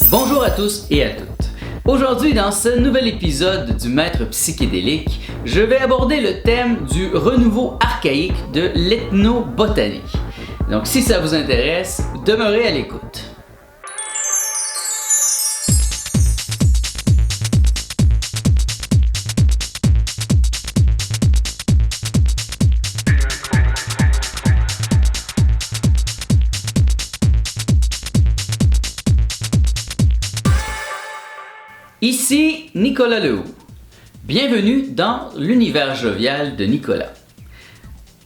Bonjour à tous et à toutes. Aujourd'hui, dans ce nouvel épisode du Maître psychédélique, je vais aborder le thème du renouveau archaïque de l'ethnobotanie. Donc si ça vous intéresse, demeurez à l'écoute. Ici Nicolas Lehoux. Bienvenue dans l'univers jovial de Nicolas.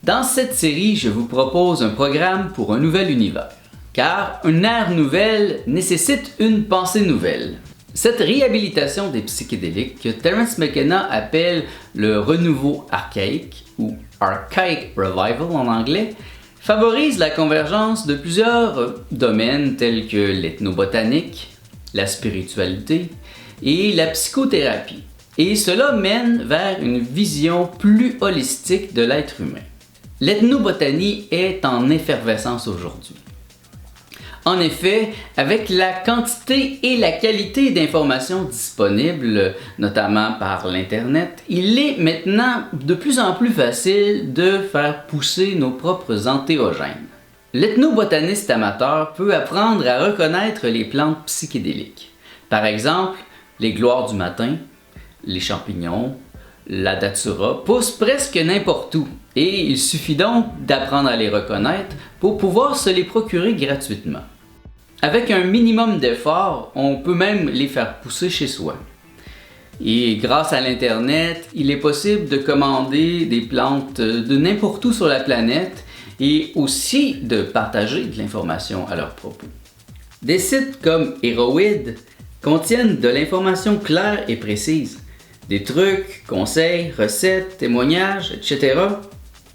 Dans cette série, je vous propose un programme pour un nouvel univers, car une ère nouvelle nécessite une pensée nouvelle. Cette réhabilitation des psychédéliques que Terence McKenna appelle le renouveau archaïque ou Archaic Revival en anglais favorise la convergence de plusieurs domaines tels que l'ethnobotanique, la spiritualité et la psychothérapie. Et cela mène vers une vision plus holistique de l'être humain. L'ethnobotanie est en effervescence aujourd'hui. En effet, avec la quantité et la qualité d'informations disponibles, notamment par l'Internet, il est maintenant de plus en plus facile de faire pousser nos propres entéogènes. L'ethnobotaniste amateur peut apprendre à reconnaître les plantes psychédéliques. Par exemple, les gloires du matin, les champignons, la datura poussent presque n'importe où et il suffit donc d'apprendre à les reconnaître pour pouvoir se les procurer gratuitement. Avec un minimum d'effort, on peut même les faire pousser chez soi. Et grâce à l'Internet, il est possible de commander des plantes de n'importe où sur la planète et aussi de partager de l'information à leur propos. Des sites comme Heroid contiennent de l'information claire et précise, des trucs, conseils, recettes, témoignages, etc.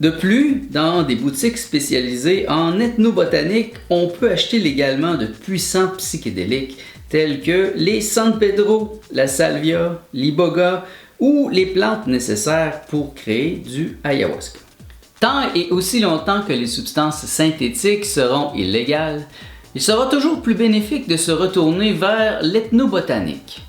De plus, dans des boutiques spécialisées en ethnobotanique, on peut acheter légalement de puissants psychédéliques tels que les San Pedro, la salvia, l'iboga ou les plantes nécessaires pour créer du ayahuasca. Tant et aussi longtemps que les substances synthétiques seront illégales, il sera toujours plus bénéfique de se retourner vers l'ethnobotanique.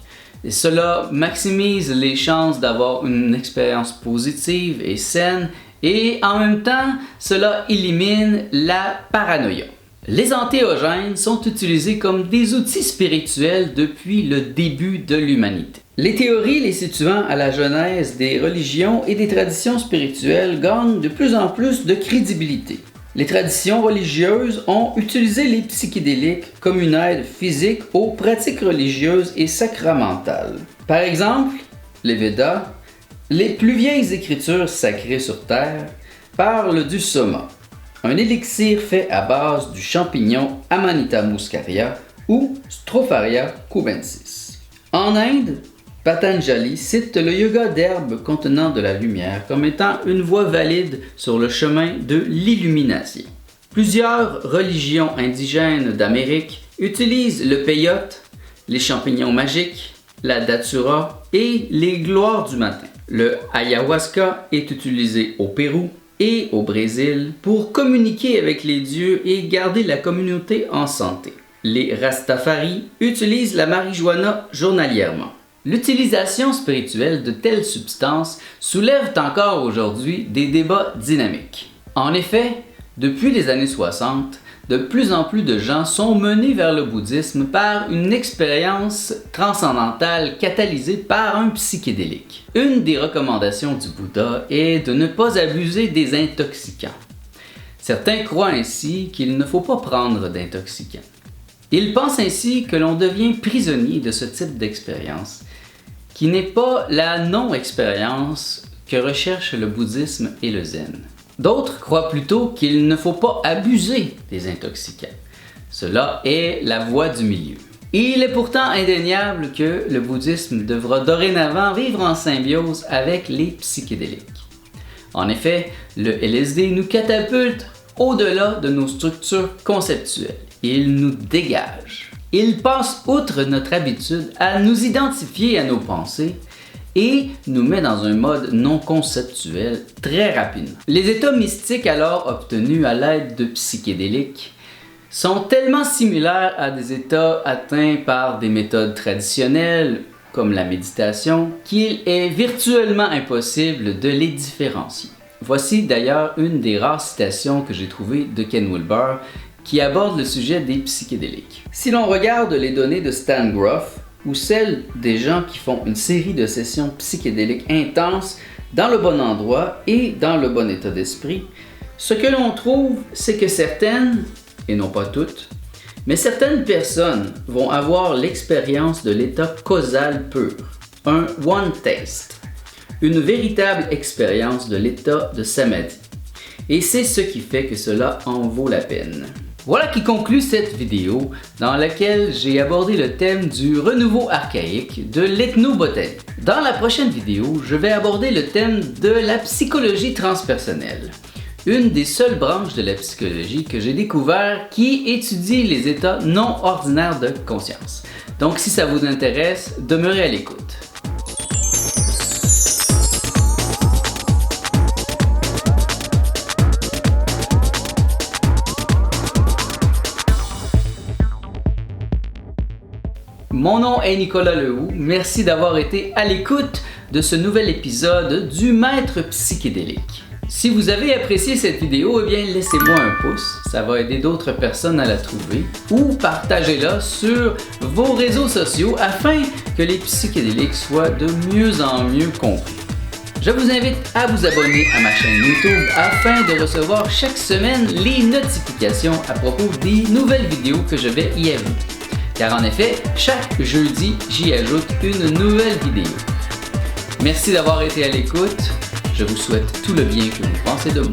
Et cela maximise les chances d'avoir une expérience positive et saine et en même temps, cela élimine la paranoïa. Les entéogènes sont utilisés comme des outils spirituels depuis le début de l'humanité. Les théories les situant à la genèse des religions et des traditions spirituelles gagnent de plus en plus de crédibilité. Les traditions religieuses ont utilisé les psychédéliques comme une aide physique aux pratiques religieuses et sacramentales. Par exemple, les Védas, les plus vieilles écritures sacrées sur Terre, parlent du soma, un élixir fait à base du champignon Amanita muscaria ou Stropharia cubensis. En Inde, Patanjali cite le yoga d'herbes contenant de la lumière comme étant une voie valide sur le chemin de l'illumination. Plusieurs religions indigènes d'Amérique utilisent le peyote, les champignons magiques, la datura et les gloires du matin. Le ayahuasca est utilisé au Pérou et au Brésil pour communiquer avec les dieux et garder la communauté en santé. Les Rastafari utilisent la marijuana journalièrement. L'utilisation spirituelle de telles substances soulève encore aujourd'hui des débats dynamiques. En effet, depuis les années 60, de plus en plus de gens sont menés vers le bouddhisme par une expérience transcendantale catalysée par un psychédélique. Une des recommandations du Bouddha est de ne pas abuser des intoxicants. Certains croient ainsi qu'il ne faut pas prendre d'intoxicants. Ils pensent ainsi que l'on devient prisonnier de ce type d'expérience, qui n'est pas la non-expérience que recherchent le bouddhisme et le zen. D'autres croient plutôt qu'il ne faut pas abuser des intoxicants. Cela est la voie du milieu. Il est pourtant indéniable que le bouddhisme devra dorénavant vivre en symbiose avec les psychédéliques. En effet, le LSD nous catapulte au-delà de nos structures conceptuelles. Il nous dégage. Il passe outre notre habitude à nous identifier à nos pensées et nous met dans un mode non conceptuel très rapidement. Les états mystiques alors obtenus à l'aide de psychédéliques sont tellement similaires à des états atteints par des méthodes traditionnelles, comme la méditation, qu'il est virtuellement impossible de les différencier. Voici d'ailleurs une des rares citations que j'ai trouvées de Ken Wilber qui aborde le sujet des psychédéliques. Si l'on regarde les données de Stan Grof ou celles des gens qui font une série de sessions psychédéliques intenses dans le bon endroit et dans le bon état d'esprit, ce que l'on trouve, c'est que certaines, et non pas toutes, mais certaines personnes vont avoir l'expérience de l'état causal pur, un one taste, une véritable expérience de l'état de samadhi. Et c'est ce qui fait que cela en vaut la peine. Voilà qui conclut cette vidéo dans laquelle j'ai abordé le thème du renouveau archaïque de l'ethnobotanie. Dans la prochaine vidéo, je vais aborder le thème de la psychologie transpersonnelle, une des seules branches de la psychologie que j'ai découvert qui étudie les états non ordinaires de conscience. Donc si ça vous intéresse, demeurez à l'écoute. Mon nom est Nicolas Lehoux, merci d'avoir été à l'écoute de ce nouvel épisode du Maître psychédélique. Si vous avez apprécié cette vidéo, eh bien laissez-moi un pouce, ça va aider d'autres personnes à la trouver, ou partagez-la sur vos réseaux sociaux afin que les psychédéliques soient de mieux en mieux compris. Je vous invite à vous abonner à ma chaîne YouTube afin de recevoir chaque semaine les notifications à propos des nouvelles vidéos que je vais y ajouter. Car en effet, chaque jeudi, j'y ajoute une nouvelle vidéo. Merci d'avoir été à l'écoute. Je vous souhaite tout le bien que vous pensez de moi.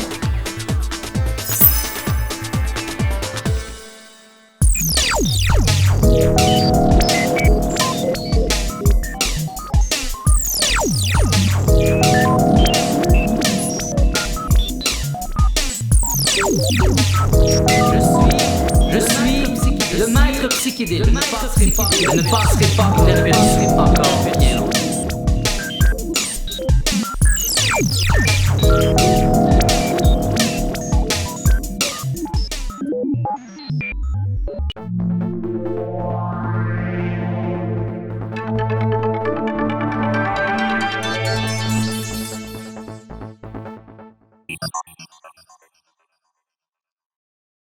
Je suis le maître psychédélique. Je ne passerai pas, je ne passerai pas, je ne passerai pas encore bien longtemps.